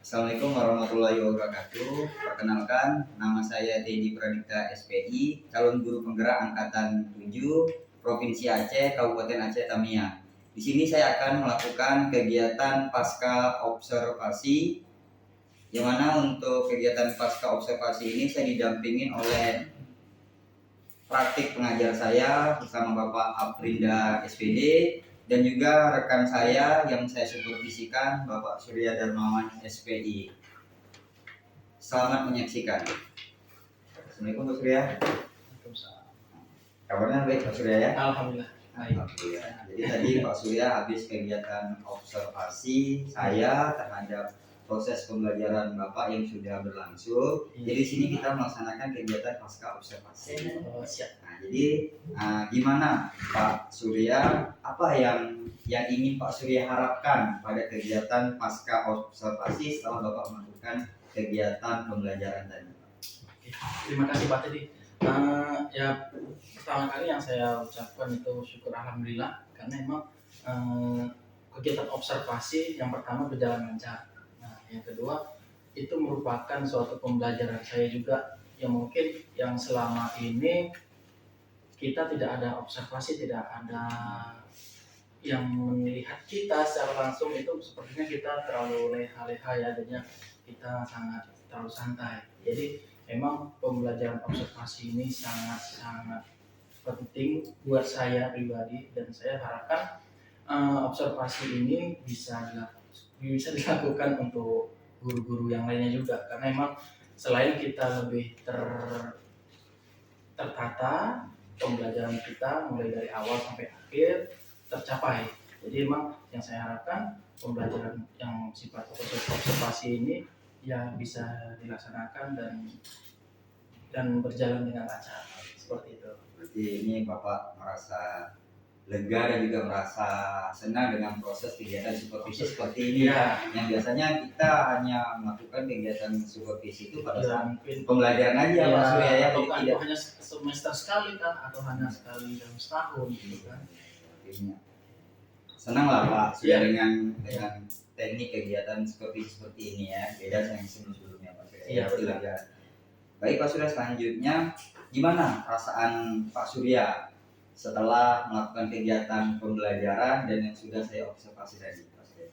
Assalamualaikum warahmatullahi wabarakatuh. Perkenalkan, nama saya Dedi Pradipta SPI, calon guru penggerak angkatan 7, Provinsi Aceh, Kabupaten Aceh Tamiang. Di sini saya akan melakukan kegiatan pasca observasi, yang mana untuk kegiatan pasca observasi ini saya didampingin oleh praktik pengajar saya bersama Bapak Aprinda SPD dan juga rekan saya yang saya supervisikan Bapak Surya Darmawan SPI. Selamat menyaksikan. Assalamualaikum Pak Surya. Kabarnya baik Pak Surya ya? Alhamdulillah. Alhamdulillah. Jadi tadi Pak Surya habis kegiatan observasi saya terhadap proses pembelajaran Bapak yang sudah berlangsung. Jadi di sini kita melaksanakan kegiatan pasca observasi. Nah, jadi gimana Pak Surya? Apa yang ingin Pak Surya harapkan pada kegiatan pasca observasi setelah Bapak melakukan kegiatan pembelajaran tadi? Terima kasih Pak Teddy. Ya pertama kali yang saya ucapkan itu syukur alhamdulillah karena memang kegiatan observasi yang pertama berjalan lancar. Nah, yang kedua itu merupakan suatu pembelajaran saya juga yang mungkin yang selama ini kita tidak ada observasi, tidak ada yang melihat kita secara langsung, itu sepertinya kita terlalu leha-leha ya, adanya kita sangat terlalu santai. Jadi memang pembelajaran observasi ini sangat penting buat saya pribadi dan saya harapkan observasi ini bisa dilakukan untuk guru-guru yang lainnya juga, karena memang selain kita lebih tertata pembelajaran kita mulai dari awal sampai akhir tercapai. Jadi memang yang saya harapkan pembelajaran yang sifat observasi ini ya bisa dilaksanakan dan berjalan dengan lancar seperti itu. Berarti ini Bapak merasa lega dan juga merasa senang dengan proses kegiatan supervisi seperti ini ya. Yang biasanya kita hanya melakukan kegiatan supervisi itu pada saat pembelajaran aja Pak Surya ya. Atau tidak hanya semester sekali kan, atau hanya sekali dalam setahun gitu kan. Senang lah Pak Surya dengan teknik kegiatan seperti ini ya. Beda dengan sebelumnya Pak Surya. Iya betul. Baik Pak Surya, selanjutnya gimana perasaan Pak Surya setelah melakukan kegiatan pembelajaran dan yang sudah saya observasi tadi?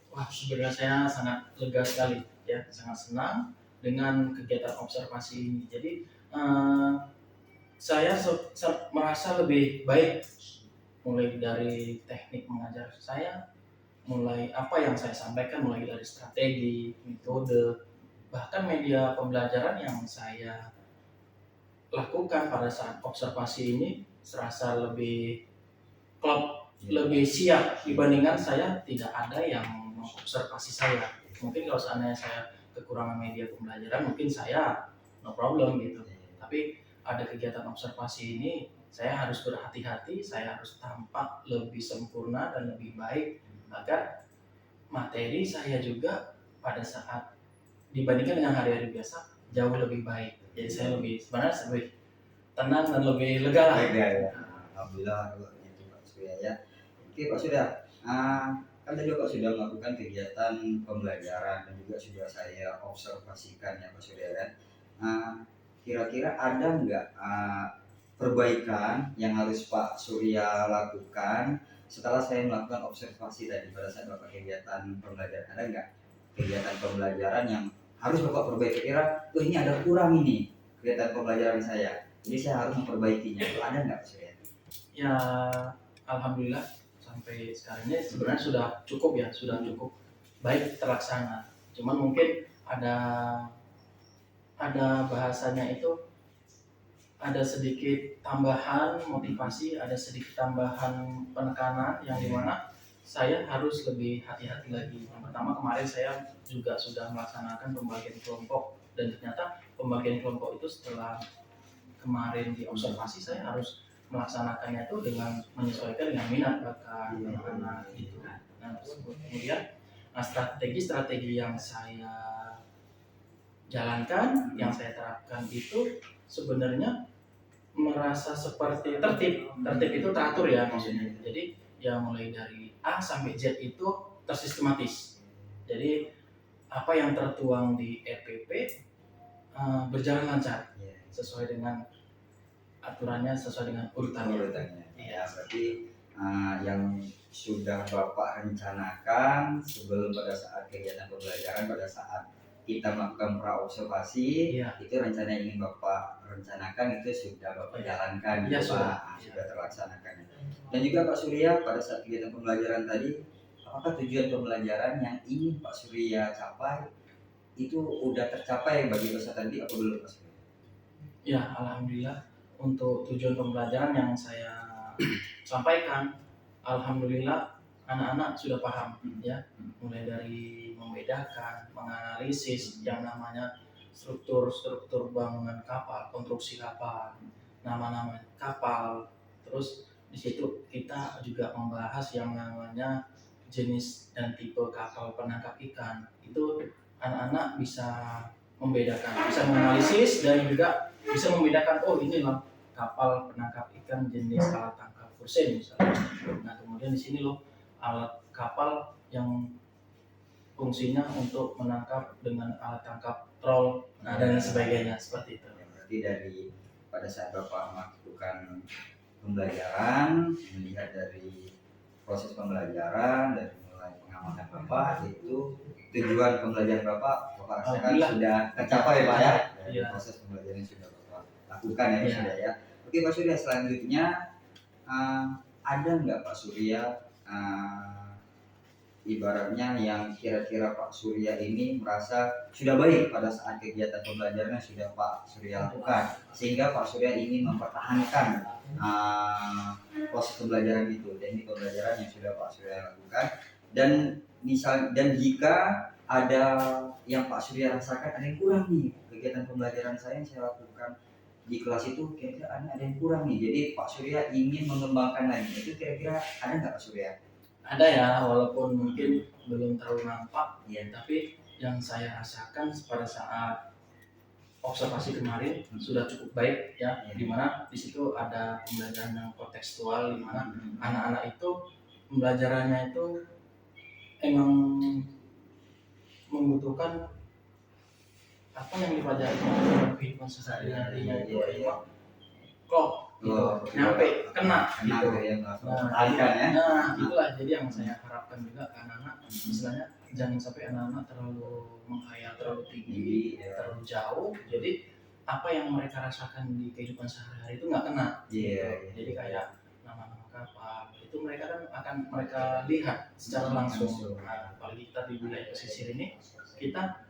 Wah, sebenarnya saya sangat lega sekali ya, sangat senang dengan kegiatan observasi ini. Jadi saya merasa lebih baik mulai dari teknik mengajar saya, mulai apa yang saya sampaikan, mulai dari strategi, metode, bahkan media pembelajaran yang saya lakukan pada saat observasi ini serasa lebih klop, lebih siap dibandingkan saya tidak ada yang mengobservasi saya. Mungkin kalau seandainya saya kekurangan media pembelajaran, mungkin saya no problem gitu. Tapi ada kegiatan observasi ini, saya harus berhati-hati, saya harus tampak lebih sempurna dan lebih baik agar materi saya juga pada saat dibandingkan dengan hari-hari biasa jauh lebih baik. Jadi saya sebenarnya lebih tenang dan lebih lega lah. Ya. Alhamdulillah itu Pak Surya ya. Oke Pak Surya, kan tadi Pak sudah melakukan kegiatan pembelajaran dan juga sudah saya observasikan ya Pak Surya kan. Kira-kira ada nggak perbaikan yang harus Pak Surya lakukan setelah saya melakukan observasi tadi pada saat Bapak kegiatan pembelajaran? Ada nggak kegiatan pembelajaran yang harus Bapak perbaiki? Kira ini ada kurang ini kegiatan pembelajaran saya, jadi saya harus memperbaikinya. Itu ada nggak Pak Surya? Ya alhamdulillah sampai sekarang ini sebenarnya sudah cukup ya, sudah cukup baik terlaksana. Cuman mungkin ada bahasanya itu ada sedikit tambahan motivasi, ada sedikit tambahan penekanan yang dimana saya harus lebih hati-hati lagi. Yang pertama, kemarin saya juga sudah melaksanakan pembagian kelompok dan ternyata pembagian kelompok itu setelah kemarin diobservasi saya harus melaksanakannya itu dengan menyesuaikan dengan minat bakat anak-anak gitu. Nah, kemudian strategi yang saya jalankan, yang saya terapkan itu sebenarnya merasa seperti tertib itu teratur ya maksudnya. Jadi ya mulai dari A sampai Z itu tersistematis. Jadi apa yang tertuang di RPP berjalan lancar Iya. sesuai dengan aturannya, sesuai dengan urutannya. Urutannya. Iya. Ya, berarti yang sudah Bapak rencanakan sebelum pada saat kegiatan pembelajaran, pada saat kita melakukan pra-observasi, Iya. itu rencana yang ingin Bapak rencanakan itu sudah Bapak jalankan, Iya, gitu, sudah. Pak. Sudah terlaksanakan. Dan juga Pak Surya, pada saat kegiatan pembelajaran tadi, apakah tujuan pembelajaran yang ingin Pak Surya capai itu udah tercapai bagi peserta tadi atau belum, Pak Surya? Ya, alhamdulillah untuk tujuan pembelajaran yang saya sampaikan, alhamdulillah anak-anak sudah paham ya, mulai dari membedakan, menganalisis yang namanya struktur bangunan kapal, konstruksi kapal, nama-nama kapal. Terus di situ kita juga membahas yang namanya jenis dan tipe kapal penangkap ikan. Itu anak-anak bisa membedakan, bisa menganalisis dan juga bisa membedakan, oh ini loh kapal penangkap ikan jenis alat tangkap fursen misalnya. Nah kemudian di sini loh alat kapal yang fungsinya untuk menangkap dengan alat tangkap troll, dan sebagainya seperti itu. Ya, berarti dari pada saat Bapak melakukan pembelajaran, melihat dari proses pembelajaran dari mulai pengamatan Bapak, itu tujuan pembelajaran Bapak rasakan sudah tercapai, Pak ya. Dari Iya. proses pembelajaran yang sudah Bapak lakukan ya, Pak Iya. Surya ya. Oke Pak Surya, selanjutnya ada nggak Pak Surya ibaratnya yang kira-kira Pak Surya ini merasa sudah baik pada saat kegiatan pembelajarannya sudah Pak Surya lakukan, sehingga Pak Surya ingin mempertahankan proses pembelajaran itu, dan ini pembelajaran yang sudah Pak Surya lakukan, dan jika ada yang Pak Surya rasakan ada yang kurang nih kegiatan pembelajaran saya yang saya lakukan di kelas itu, kira-kira ada yang kurang nih, jadi Pak Surya ingin mengembangkan lagi, itu kira-kira ada nggak Pak Surya? Ada ya, walaupun mungkin belum terlalu nampak ya, tapi yang saya rasakan pada saat observasi kemarin sudah cukup baik ya, dimana di situ ada pembelajaran yang kontekstual, dimana anak-anak itu pembelajarannya itu emang membutuhkan apa yang dipelajari dalam kehidupan sehari-harinya itu emang kok gitu, nyampe kena gitu. Nah, itulah jadi yang saya harapkan juga anak-anak, misalnya jangan sampai anak-anak terlalu menghayal terlalu tinggi, terlalu jauh. Jadi apa yang mereka rasakan di kehidupan sehari-hari itu nggak kena. Jadi kayak nama-nama kapal itu mereka kan akan mereka lihat secara langsung. Nah, apalagi kita di wilayah pesisir ini kita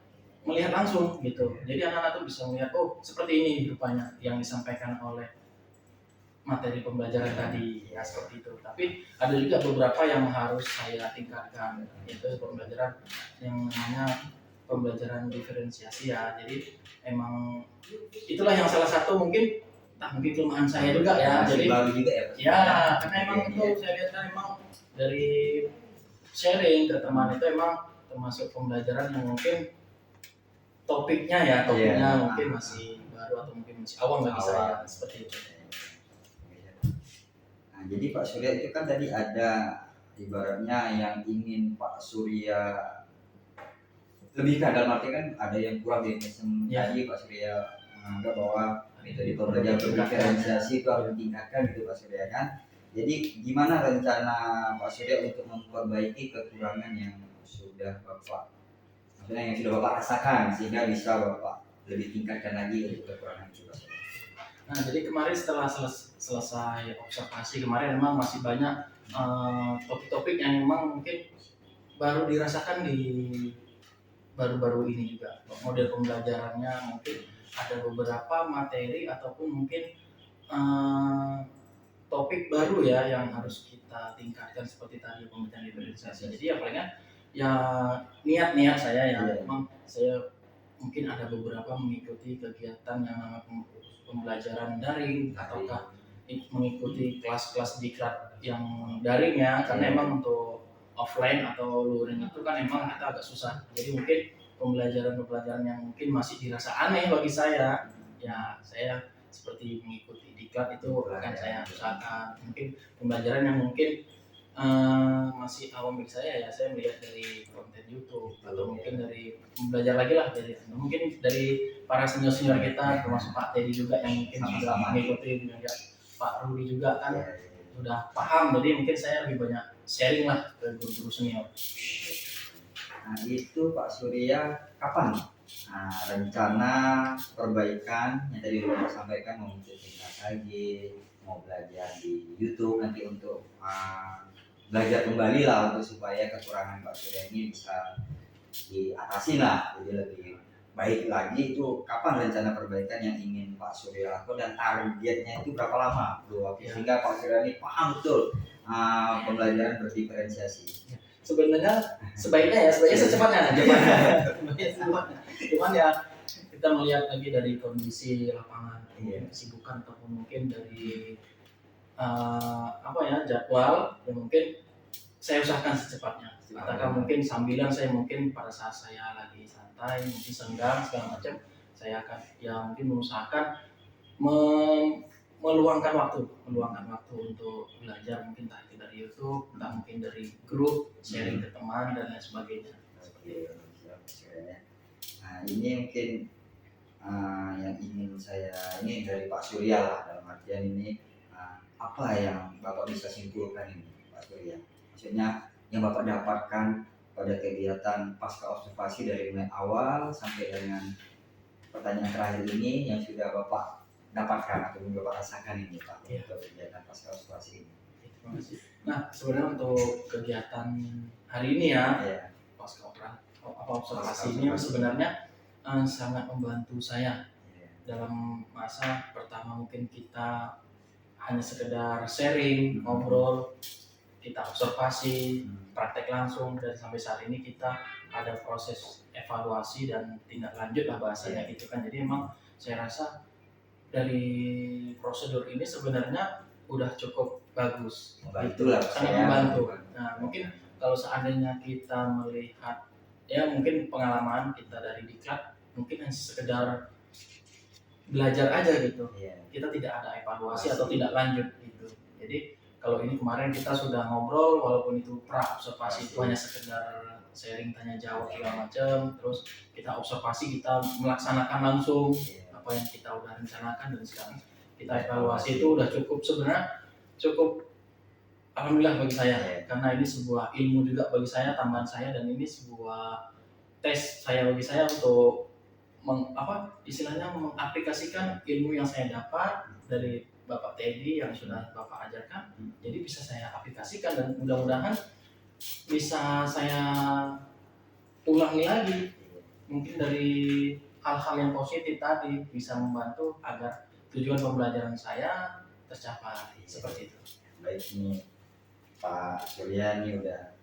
melihat langsung gitu. Jadi anak-anak tuh bisa melihat, oh seperti ini rupanya yang disampaikan oleh materi pembelajaran tadi ya, seperti itu. Tapi ada juga beberapa yang harus saya tingkatkan, yaitu pembelajaran yang namanya pembelajaran diferensiasi ya. Jadi emang itulah yang salah satu mungkin kelemahan saya juga ya. Jadi baru juga ya. Ya, karena emang itu saya lihat kan emang dari sharing ke teman itu emang termasuk pembelajaran yang mungkin topiknya mungkin masih baru atau mungkin masih awam bagi saya, seperti itu. Nah, jadi Pak Surya itu kan tadi ada ibaratnya yang ingin Pak Surya lebihkan, dalam arti kan ada yang kurang di tadi Pak Surya menganggap bahwa metode pembelajaran diferensiasi itu harus ditingkatkan gitu Pak Surya kan. Jadi gimana rencana Pak Surya untuk memperbaiki kekurangan yang sudah Bapak, maksudnya yang sudah Bapak rasakan sehingga bisa Bapak lebih tingkatkan lagi untuk kekurangan itu Pak Surya? Nah, jadi kemarin setelah selesai observasi kemarin memang masih banyak topik-topik yang memang mungkin baru dirasakan di baru-baru ini juga. Model pembelajarannya mungkin ada beberapa materi ataupun mungkin topik baru ya yang harus kita tingkatkan seperti tadi pembelajaran diferensiasi. Jadi ya palingnya ya niat saya ya memang saya mungkin ada beberapa mengikuti kegiatan yang namanya pembelajaran daring ataukah mengikuti kelas-kelas diklat yang daring ya, karena emang untuk offline atau luring itu kan emang kita agak susah. Jadi mungkin pembelajaran yang mungkin masih dirasa aneh bagi saya, ya saya seperti mengikuti diklat itu akan saya usahakan. Mungkin pembelajaran yang mungkin masih awam bagi saya ya, saya melihat dari konten YouTube atau mungkin dari belajar lagi lah dari mungkin dari para senior kita termasuk Pak Teddy juga yang mungkin sudah Sama-sama. mengikuti juga Pak Rudi juga kan Ya, sudah paham, jadi mungkin saya lebih banyak sharing lah ke guru-guru senior. Nah itu Pak Surya kapan rencana perbaikan yang tadi udah sampaikan, mau mencari tingkat lagi, mau belajar di YouTube nanti untuk belajar kembali lah untuk supaya kekurangan Pak Surya ini bisa diatasi lah, jadi lebih baik lagi. Itu kapan rencana perbaikan yang ingin Pak Surya lakukan dan targetnya itu berapa lama bro, sehingga Pak Surya ini paham betul pembelajaran berdiferensiasi. Sebenarnya sebaiknya secepatnya cuman ya kita melihat lagi dari kondisi lapangan, kesibukan ataupun mungkin dari jadwal yang mungkin saya usahakan secepatnya. Katakan mungkin sambilan saya mungkin pada saat saya lagi santai, mungkin senggang segala macam, saya akan ya mungkin mengusahakan meluangkan waktu untuk belajar, mungkin entah itu dari YouTube, entah mungkin dari grup, sharing ke teman dan lain sebagainya. Oke, siap. Nah ini mungkin yang ingin saya ini dari Pak Surya lah, dalam artian ini apa yang Bapak bisa simpulkan ini Pak Surya, maksudnya yang Bapak dapatkan pada kegiatan pasca observasi dari mulai awal sampai dengan pertanyaan terakhir ini yang sudah Bapak dapatkan atau Bapak rasakan ini Pak untuk kegiatan pasca observasi ini. Terima kasih. Nah sebenarnya untuk kegiatan hari ini ya, pasca observasi ini sebenarnya sangat membantu saya dalam masa pertama. Mungkin kita hanya sekedar sharing, ngobrol, kita observasi, praktek langsung, dan sampai saat ini kita ada proses evaluasi dan tindak lanjut lah bahasanya gitu kan. Jadi emang saya rasa dari prosedur ini sebenarnya udah cukup bagus, sangat membantu. Nah mungkin kalau seandainya kita melihat ya mungkin pengalaman kita dari diklat mungkin hanya sekedar belajar aja gitu, kita tidak ada evaluasi atau tidak lanjut gitu. Jadi kalau ini kemarin kita sudah ngobrol, walaupun itu pra observasi itu hanya sekedar sharing tanya jawab segala macam, terus kita observasi, kita melaksanakan langsung apa yang kita udah rencanakan, dan sekarang kita evaluasi, itu udah cukup sebenarnya, cukup alhamdulillah bagi saya, karena ini sebuah ilmu juga bagi saya, tambahan saya, dan ini sebuah tes saya bagi saya untuk istilahnya mengaplikasikan ilmu yang saya dapat dari Bapak Teddy yang sudah Bapak ajarkan, jadi bisa saya aplikasikan dan mudah-mudahan bisa saya ulangi lagi, mungkin dari hal-hal yang positif tadi bisa membantu agar tujuan pembelajaran saya tercapai. Seperti itu. Baik, nih Pak Surya ini udah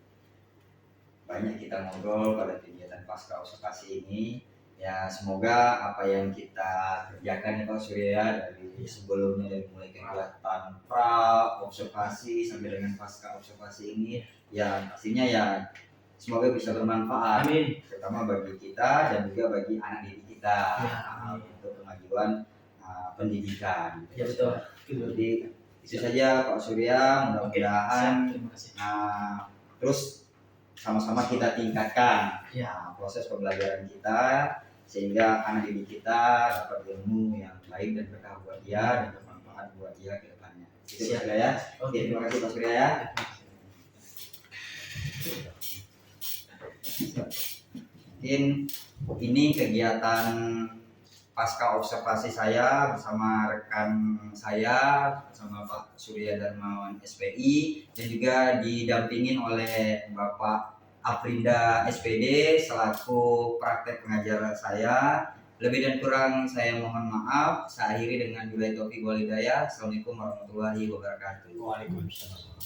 banyak kita ngobrol pada kegiatan pasca observasi ini. Ya semoga apa yang kita kerjakan ya Pak Surya dari sebelumnya, dari mulai kegiatan pra observasi sampai dengan pasca observasi ini, ya pastinya ya semoga bisa bermanfaat. Amin. Terutama bagi kita dan juga bagi anak didik kita untuk kemajuan pendidikan. Ya betul. Jadi itu saja Pak Surya, mudah-mudahan terus sama-sama kita tingkatkan proses pembelajaran kita sehingga anak didik kita dapat ilmu yang baik dan berkah buat dia dan bermanfaat buat dia ke depannya. Itu Pak Surya ya. Oke, terima kasih Pak Surya ya. Mungkin ini kegiatan pasca observasi saya bersama rekan saya, bersama Pak Surya Darmawan SPI, dan juga didampingin oleh Bapak Aprinda SPD selaku praktek pengajar saya. Lebih dan kurang saya mohon maaf. Saya akhiri dengan billahi taufiq wal hidayah. Assalamualaikum warahmatullahi wabarakatuh. Waalaikumsalam.